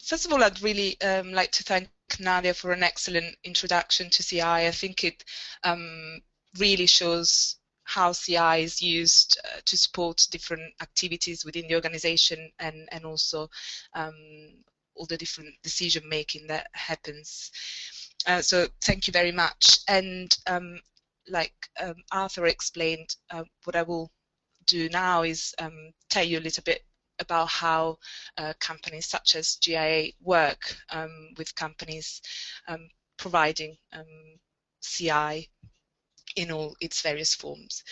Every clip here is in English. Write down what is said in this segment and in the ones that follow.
first of all, I'd really like to thank Nadia for an excellent introduction to CI. I think it really shows how CI is used to support different activities within the organization, and also all the different decision making that happens. So thank you very much. And like Arthur explained, what I will do now is tell you a little bit about how companies such as GIA work with companies providing CI in all its various forms.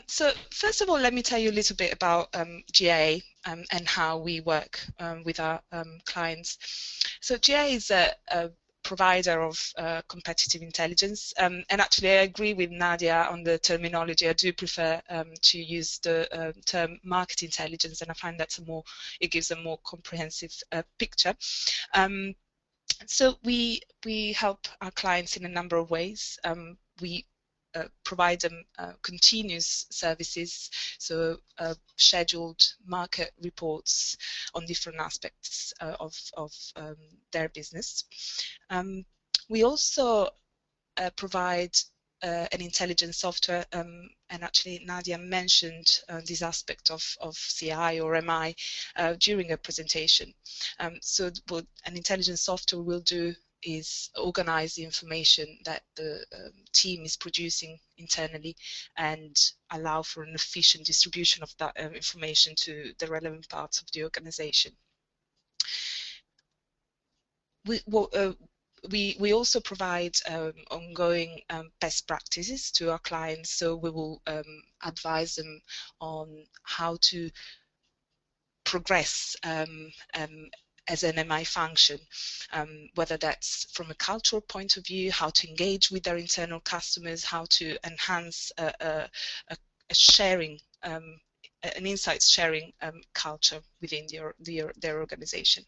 So first of all, let me tell you a little bit about GIA and how we work with our clients. So GIA is a provider of competitive intelligence, and actually I agree with Nadia on the terminology. I do prefer to use the term market intelligence, and I find that it gives a more comprehensive picture. So we help our clients in a number of ways. We provide them continuous services, so scheduled market reports on different aspects of their business. We also provide an intelligence software, and actually Nadia mentioned this aspect of CI or MI during a presentation. So what an intelligence software will do is organize the information that the team is producing internally and allow for an efficient distribution of that information to the relevant parts of the organization. We also provide ongoing best practices to our clients, so we will advise them on how to progress as an MI function, whether that's from a cultural point of view, how to engage with their internal customers, how to enhance a sharing, an insights sharing culture within their organization.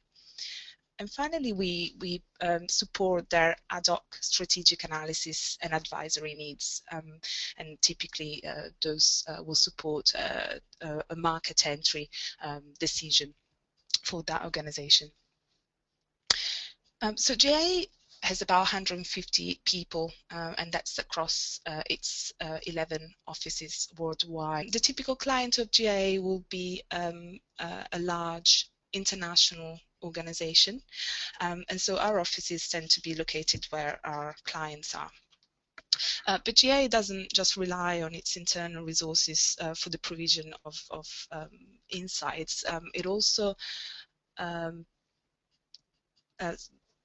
And finally, we support their ad hoc strategic analysis and advisory needs, and typically those will support a market entry decision for that organization. So GIA has about 150 people, and that's across its 11 offices worldwide. The typical client of GIA will be a large international organization, and so our offices tend to be located where our clients are. But GIA doesn't just rely on its internal resources for the provision of insights. It also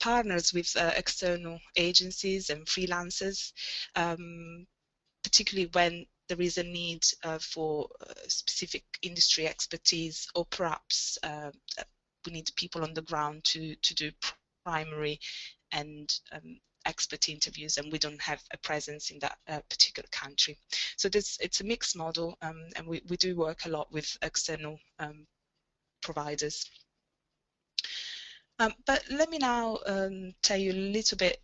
partners with external agencies and freelancers, particularly when there is a need for specific industry expertise, or perhaps we need people on the ground to do primary and expert interviews, and we don't have a presence in that particular country. So it's a mixed model, and we do work a lot with external providers. But let me now tell you a little bit,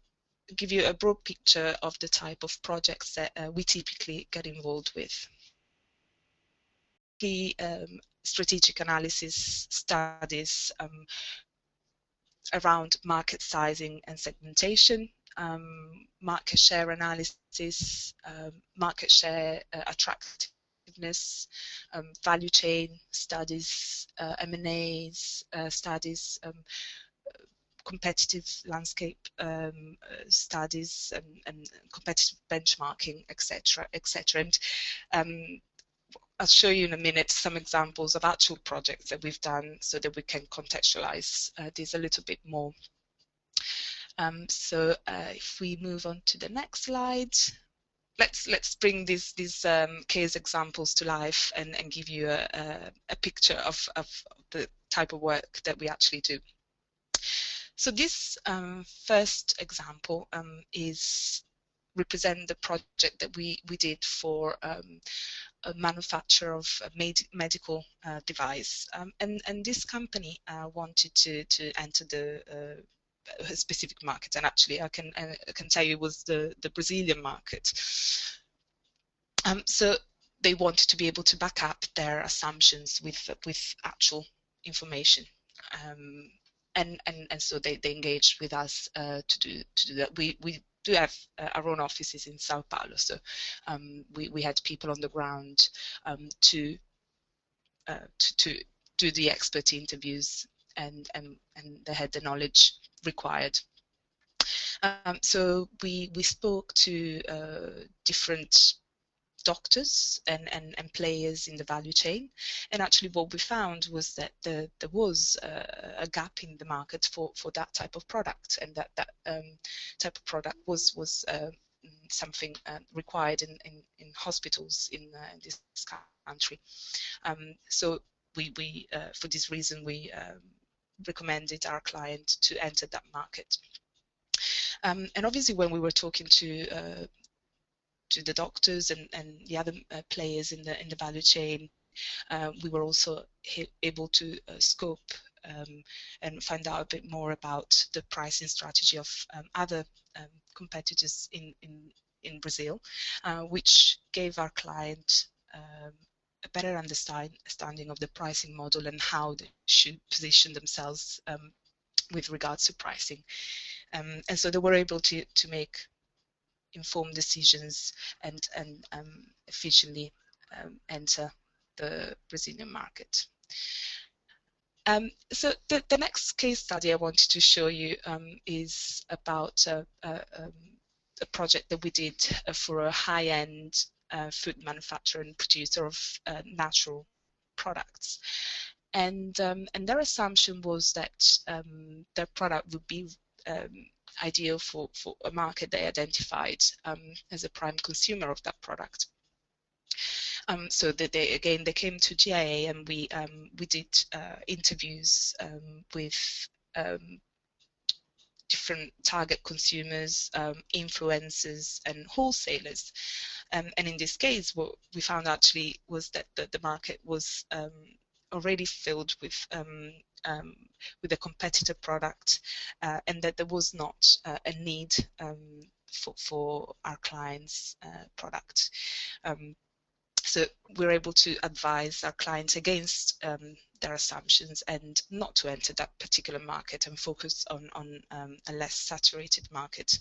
give you a broad picture of the type of projects that we typically get involved with. The strategic analysis studies around market sizing and segmentation, market share analysis, market share attractiveness, value chain studies, M&As studies, competitive landscape studies, and competitive benchmarking, etc., etc. And I'll show you in a minute some examples of actual projects that we've done, so that we can contextualize this a little bit more. So if we move on to the next slide, let's bring these case examples to life and give you a picture of the type of work that we actually do. So this first example represent the project that we did for a manufacturer of a medical device, and this company wanted to enter the a specific market, and actually I can tell you it was the Brazilian market. So they wanted to be able to back up their assumptions with actual information. And so they engaged with us to do that. We do have our own offices in Sao Paulo, so we had people on the ground to do the expert interviews, and they had the knowledge required. So we spoke to different doctors and players in the value chain, and actually what we found was that there was a gap in the market for that type of product, and that type of product was something required in hospitals in this country. So we for this reason we recommended our client to enter that market. And obviously when we were talking to the doctors and the other players in the value chain, we were also able to scope and find out a bit more about the pricing strategy of other competitors in Brazil, which gave our client a better understanding of the pricing model and how they should position themselves with regards to pricing. And so they were able to make informed decisions and efficiently enter the Brazilian market. So the next case study I wanted to show you is about a project that we did for a high-end food manufacturer and producer of natural products. And their assumption was that their product would be ideal for a market they identified as a prime consumer of that product. So that they came to GIA, and we did interviews with different target consumers, influencers, and wholesalers. And in this case, what we found actually was that the market was already filled with a competitor product, and that there was not a need for our clients' product. So we're able to advise our clients against their assumptions and not to enter that particular market and focus on a less saturated market,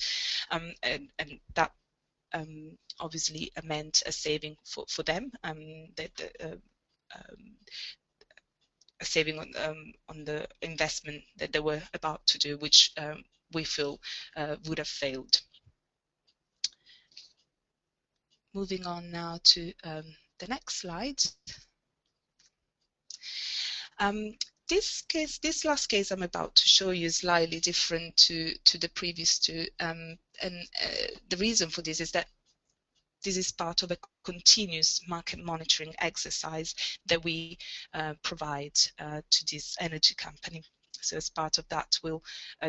and that obviously meant a saving for them, a saving on the investment that they were about to do, which we feel would have failed. Moving on now to the next slide. This last case I'm about to show you is slightly different to the previous two, and the reason for this is that this is part of a continuous market monitoring exercise that we provide to this energy company. So as part of that,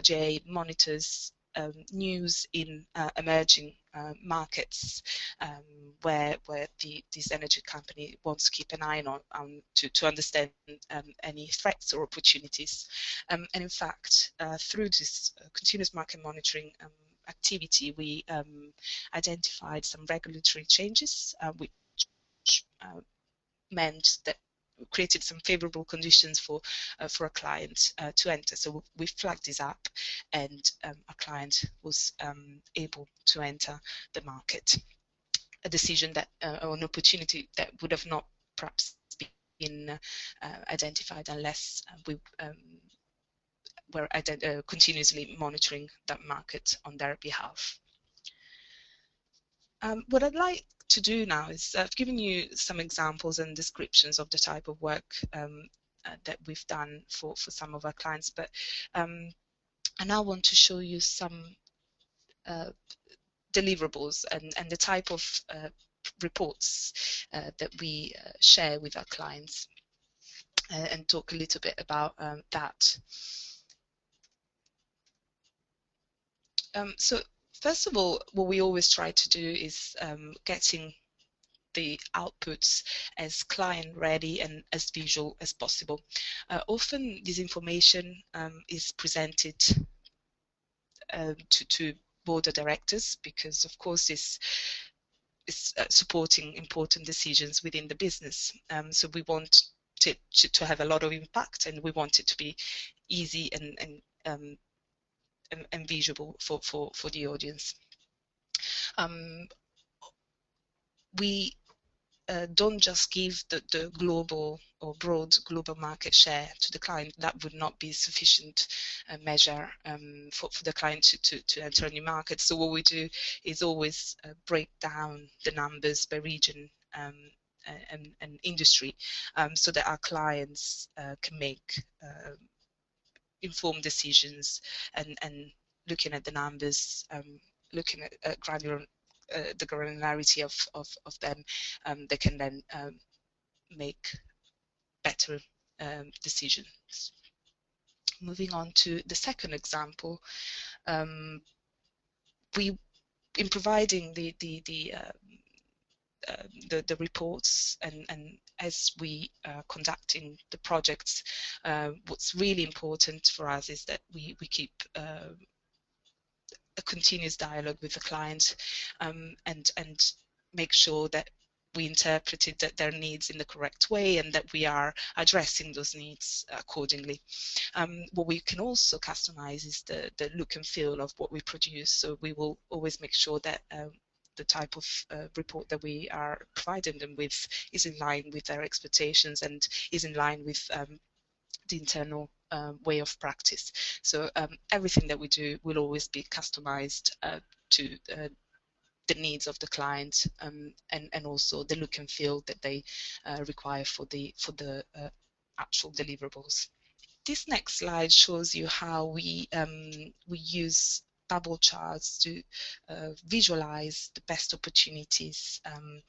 GIA monitors news in emerging markets where this energy company wants to keep an eye on to understand any threats or opportunities. And in fact, through this continuous market monitoring activity, we identified some regulatory changes which meant that created some favorable conditions for a client to enter. So we flagged this up, and a client was able to enter the market. A decision that, or an opportunity that would have not perhaps been identified unless we were continuously monitoring that market on their behalf. What I'd like to do now is I've given you some examples and descriptions of the type of work that we've done for some of our clients, but I now want to show you some deliverables and the type of reports that we share with our clients, and talk a little bit about that. So first of all, what we always try to do is getting the outputs as client ready and as visual as possible. Often this information is presented to board of directors, because of course this is supporting important decisions within the business. So we want to have a lot of impact, and we want it to be easy and visual for the audience. We don't just give the global or broad global market share to the client. That would not be sufficient measure for the client to enter a new market. So what we do is always break down the numbers by region and industry, so that our clients can make informed decisions, and looking at the numbers, looking at the granularity of them, they can then make better decisions. Moving on to the second example, in providing the reports, and as we are conducting the projects, what's really important for us is that we keep a continuous dialogue with the client, and make sure that we interpreted their needs in the correct way, and that we are addressing those needs accordingly. What we can also customize is the look and feel of what we produce. So we will always make sure that the type of report that we are providing them with is in line with their expectations, and is in line with the internal way of practice. So everything that we do will always be customized to the needs of the client, and also the look and feel that they require for the actual deliverables. This next slide shows you how we use bubble charts to visualize the best opportunities, and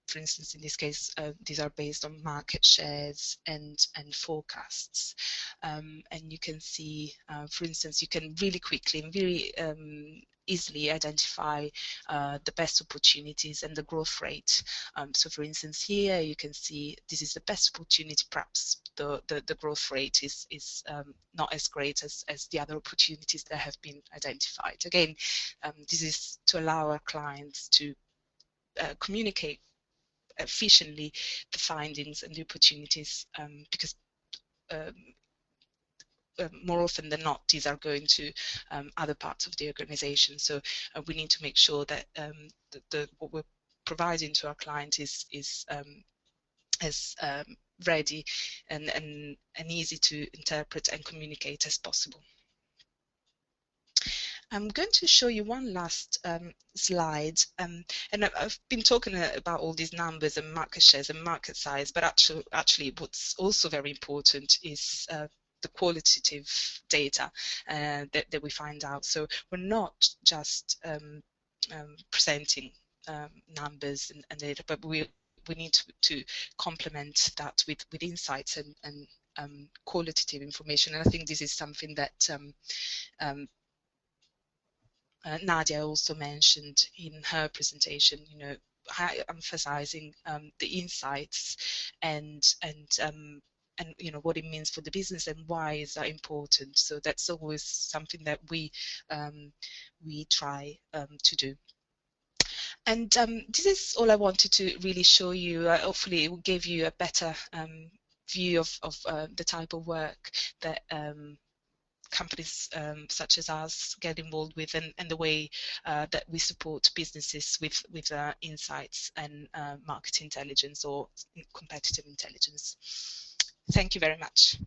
for instance, in this case, these are based on market shares and forecasts. And you can see, for instance, you can really quickly and very easily identify the best opportunities and the growth rate. So for instance, here you can see this is the best opportunity. Perhaps the growth rate is not as great as the other opportunities that have been identified. Again, this is to allow our clients to communicate efficiently the findings and the opportunities, because more often than not, these are going to other parts of the organization. So we need to make sure that what we're providing to our client is as ready and easy to interpret and communicate as possible. I'm going to show you one last slide, and I've been talking about all these numbers and market shares and market size, but actually what's also very important is the qualitative data that we find out. So we're not just presenting numbers and data, but we need to complement that with insights and qualitative information. And I think this is something that Nadia also mentioned in her presentation, emphasizing the insights and what it means for the business and why is that important. So that's always something that we try to do. And this is all I wanted to really show you. Hopefully it will give you a better view of the type of work that companies such as us get involved with, and the way that we support businesses with insights and market intelligence or competitive intelligence. Thank you very much.